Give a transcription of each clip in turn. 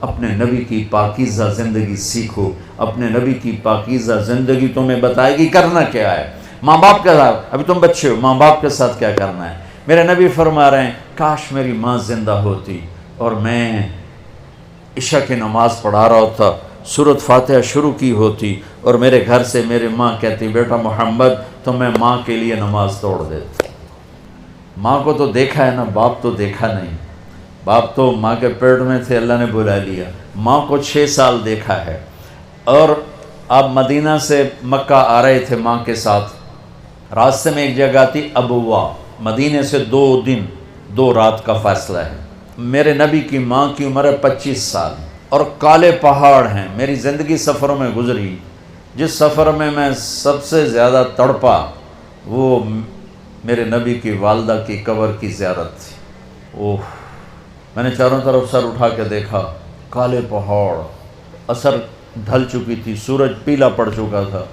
اپنے نبی کی پاکیزہ زندگی سیکھو، اپنے نبی کی پاکیزہ زندگی تمہیں بتائے گی کرنا کیا ہے۔ ماں باپ کے ساتھ، ابھی تم بچے ہو، ماں باپ کے ساتھ کیا کرنا ہے۔ میرے نبی فرما رہے ہیں کاش میری ماں زندہ ہوتی اور میں عشاء کی نماز پڑھا رہا ہوتا، سورۃ فاتحہ شروع کی ہوتی اور میرے گھر سے میری ماں کہتی بیٹا محمد تو میں ماں کے لیے نماز توڑ دیتا۔ ماں کو تو دیکھا ہے نا، باپ تو دیکھا نہیں۔ باپ تو ماں کے پیٹ میں تھے، اللہ نے بلا لیا۔ ماں کو 6 سال دیکھا ہے، اور آپ مدینہ سے مکہ آ رہے تھے ماں کے ساتھ، راستے میں ایک جگہ تھی ابوا، مدینے سے 2 دن 2 رات کا فاصلہ ہے۔ میرے نبی کی ماں کی عمر ہے 25 سال، اور کالے پہاڑ ہیں۔ میری زندگی سفروں میں گزری، جس سفر میں سب سے زیادہ تڑپا وہ میرے نبی کی والدہ کی قبر کی زیارت تھی۔ اوہ، میں نے چاروں طرف سر اٹھا کے دیکھا، کالے پہاڑ، عصر ڈھل چکی تھی، سورج پیلا پڑ چکا تھا،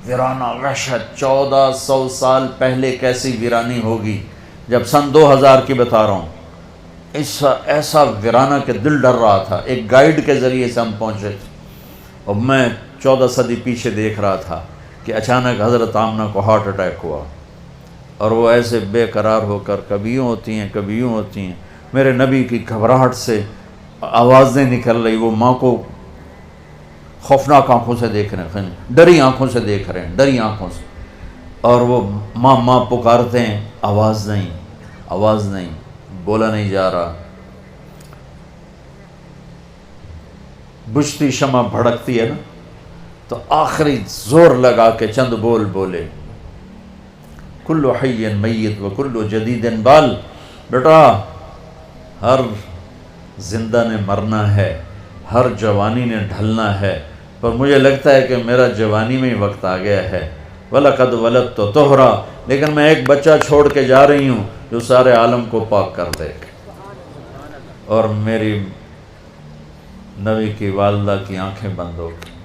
ویرانہ وحشت۔ 1400 سال پہلے کیسی ویرانی ہوگی، جب سن 2000 کی بتا رہا ہوں، ایسا ویرانہ کہ دل ڈر رہا تھا۔ ایک گائیڈ کے ذریعے سے ہم پہنچے تھے، اور میں 14 صدی پیچھے دیکھ رہا تھا کہ اچانک حضرت آمنہ کو ہارٹ اٹیک ہوا، اور وہ ایسے بے قرار ہو کر کبھی یوں ہوتی ہیں کبھی یوں ہوتی ہیں۔ میرے نبی کی گھبراہٹ سے آوازیں نکل رہی، وہ ماں کو خوفناک آنکھوں سے دیکھ رہے ہیں، ڈری آنکھوں سے دیکھ رہے ہیں، ڈری آنکھوں سے، اور وہ ماں ماں پکارتے ہیں، آواز نہیں، آواز نہیں، بولا نہیں جا رہا۔ بجھتی شمع بھڑکتی ہے نا، تو آخری زور لگا کے چند بول بولے، کل حی میت و کل جدید بال، بیٹا ہر زندہ نے مرنا ہے، ہر جوانی نے ڈھلنا ہے، پر مجھے لگتا ہے کہ میرا جوانی میں ہی وقت آ گیا ہے۔ وَلَقَدْ وَلَدْتُ طُہْرًا، لیکن میں ایک بچہ چھوڑ کے جا رہی ہوں جو سارے عالم کو پاک کر دے۔ اور میری نبی کی والدہ کی آنکھیں بند ہو گئی۔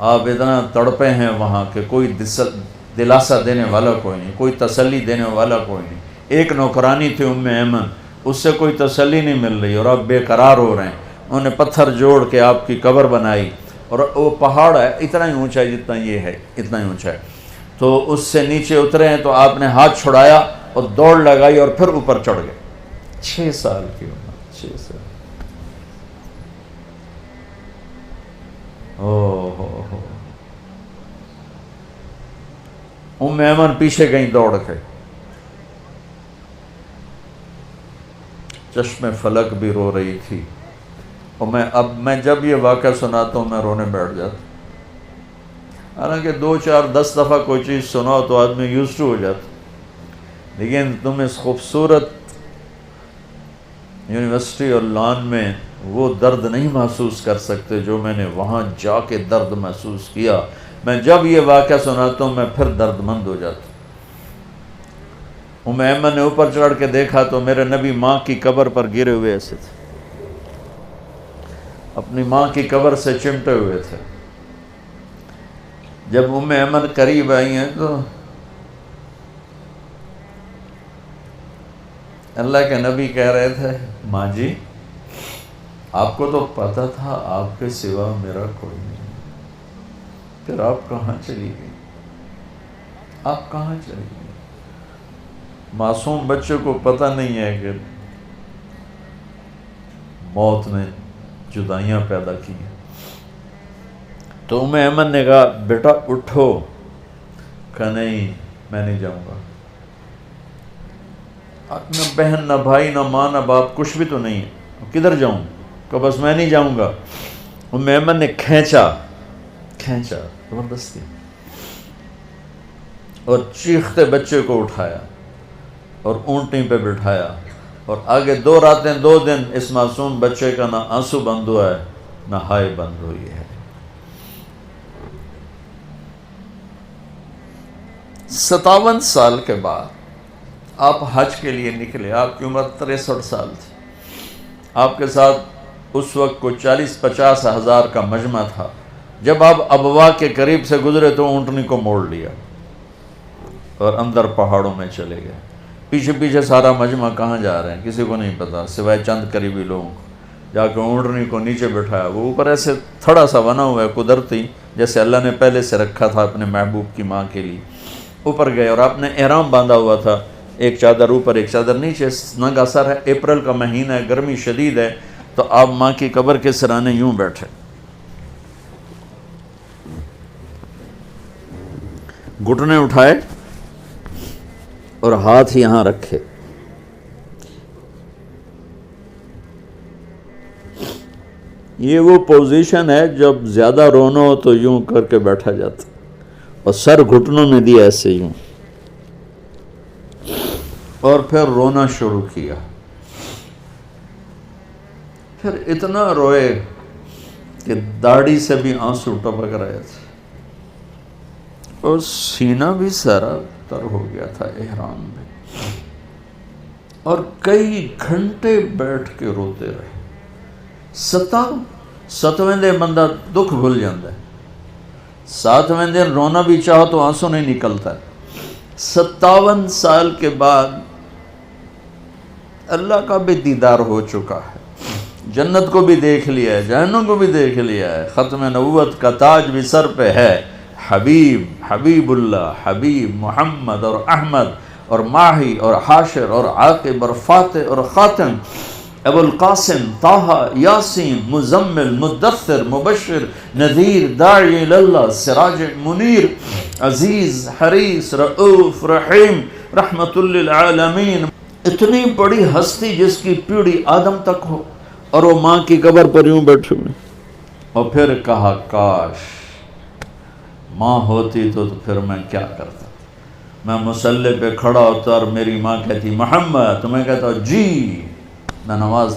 آپ اتنا تڑپے ہیں وہاں کہ کوئی دلاسا دینے والا کوئی نہیں، کوئی تسلی دینے والا کوئی نہیں۔ ایک نوکرانی تھی ام ایمن، اس سے کوئی تسلی نہیں مل رہی، اور آپ بے قرار ہو رہے ہیں۔ انہوں نے پتھر جوڑ کے آپ کی قبر بنائی، اور وہ پہاڑ ہے اتنا ہی اونچا ہے جتنا یہ ہے، اتنا ہی اونچا ہے، تو اس سے نیچے اترے ہیں، تو آپ نے ہاتھ چھڑایا اور دوڑ لگائی اور پھر اوپر چڑھ گئے۔ 6 سال کی عمر، 6 سال۔ ام ایمن پیچھے گئیں دوڑ کے، چشم فلک بھی رو رہی تھی، اور میں جب یہ واقعہ سناتا ہوں میں رونے بیٹھ جاتا۔ حالانکہ 2 4 10 دفعہ کوئی چیز سناؤ تو آدمی یوزڈ ہو جاتا، لیکن تم اس خوبصورت یونیورسٹی اور لان میں وہ درد نہیں محسوس کر سکتے جو میں نے وہاں جا کے درد محسوس کیا۔ میں جب یہ واقعہ سناتا ہوں میں پھر درد مند ہو جاتا ہوں۔ ام ایمن نے اوپر چڑھ کے دیکھا تو میرے نبی ماں کی قبر پر گرے ہوئے ایسے تھے، اپنی ماں کی قبر سے چمٹے ہوئے تھے۔ جب ام ایمن قریب آئی ہیں تو اللہ کے نبی کہہ رہے تھے ماں جی آپ کو تو پتہ تھا آپ کے سوا میرا کوئی نہیں، پھر آپ کہاں چلی گئی؟ آپ کہاں چلی گئی؟ معصوم بچے کو پتہ نہیں ہے کہ موت نے جدائیاں پیدا کی ہیں۔ تو ام ایمن نے کہا بیٹا اٹھو، کہا نہیں میں نہیں جاؤں گا۔ نہ بہن نہ بھائی نہ ماں نہ باپ کچھ بھی تو نہیں ہے، کدھر جاؤں؟ کہ بس میں نہیں جاؤں گا۔ ام ایمن نے کھینچا زبردستی، اور چیختے بچے کو اٹھایا اور اونٹنی پہ بٹھایا، اور آگے 2 راتیں 2 دن اس معصوم بچے کا نہ آنسو بند ہوا ہے نہ ہائے بند ہوئی ہے۔ 57 سال کے بعد آپ حج کے لیے نکلے، آپ کی عمر 63 سال تھی، آپ کے ساتھ اس وقت کو 40-50 ہزار کا مجمع تھا۔ جب آپ ابوا کے قریب سے گزرے تو اونٹنی کو موڑ لیا اور اندر پہاڑوں میں چلے گئے۔ پیچھے پیچھے سارا مجمع کہاں جا رہے ہیں کسی کو نہیں پتا سوائے چند قریبی لوگوں کو۔ جا کے اونٹنی کو نیچے بٹھایا، وہ اوپر ایسے تھوڑا سا بنا ہوا ہے قدرتی، جیسے اللہ نے پہلے سے رکھا تھا اپنے محبوب کی ماں کے لیے۔ اوپر گئے اور آپ نے احرام باندھا ہوا تھا، ایک چادر اوپر ایک چادر نیچے، ننگا سر ہے، اپریل کا مہینہ ہے، گرمی شدید ہے، تو آپ ماں کی قبر کے سرانے یوں بیٹھے، گھٹنے اٹھائے اور ہاتھ یہاں رکھے۔ یہ وہ پوزیشن ہے جب زیادہ رونا ہو تو یوں کر کے بیٹھا جاتا، اور سر گھٹنوں میں دیا ایسے یوں، اور پھر رونا شروع کیا۔ پھر اتنا روئے کہ داڑھی سے بھی آنسو ٹپک رہے تھے، اور سینہ بھی سارا تر ہو گیا تھا احرام میں، اور کئی گھنٹے بیٹھ کے روتے رہے۔ 7ویں دن بندہ دکھ بھول جاتا ہے، 7ویں دن رونا بھی چاہو تو آنسو نہیں نکلتا ہے۔ 57 سال کے بعد اللہ کا بھی دیدار ہو چکا ہے، جنت کو بھی دیکھ لیا ہے، جہنم کو بھی دیکھ لیا ہے، ختم نبوت کا تاج بھی سر پہ ہے، حبیب اللہ، حبیب محمد اور احمد اور ماہی اور حاشر اور عاقب اور فاتح اور خاتم، ابو القاسم، طہ، یاسین، مزمل، مدثر، مبشر، نذیر، داعی اللہ، سراج منیر، عزیز، حریص، رؤوف، رحیم، رحمت للعالمین۔ اتنی بڑی ہستی جس کی پیڑھی آدم تک ہو، اور وہ ماں کی قبر پر یوں بیٹھے ہوئے، اور پھر کہا کاش ماں ہوتی تو پھر میں کیا کرتا، میں مصلی پہ کھڑا ہوتا اور میری ماں کہتی محمد، تو میں کہتا جی، میں نماز